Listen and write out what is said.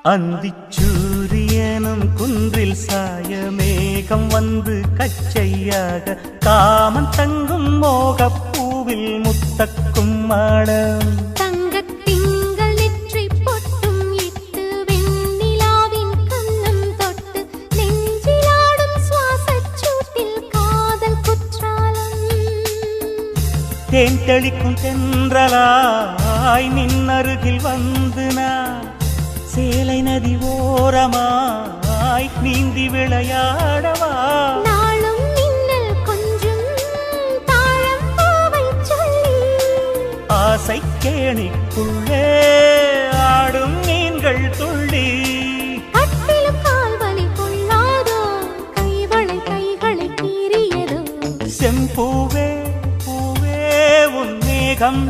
அந்திச்சூரியனும் குன்றில் சாய மேகம் வந்து கச்சையாக காமன் தங்கும் மோகப்பூவில் முத்தக்கும் மாடம் தங்கத்திங்கள் நெற்றி பொட்டும் இட்டு வெண்ணிலாவின் கண்ணம் தொட்டு நெஞ்சிலாடும் சுவாசச் சூட்டில் காதல் குற்றாலம் தேன் தெளிக்கும் தென்றலாய் நின்னருகில் வந்து நான் சேலை நதி ஓரமாய் நீந்தி விளையாடவா நாளும் மின்னல் கொஞ்சம் தாழம் பூவை சொல்லி ஆசை கேணிக்குள்ளே ஆடும் மீன்கள் துள்ளி கட்டிலும் கால்வலி கொள்ளாதோ கைகளை கீறியதோ செம்பூவே பூவே உன் மேகம்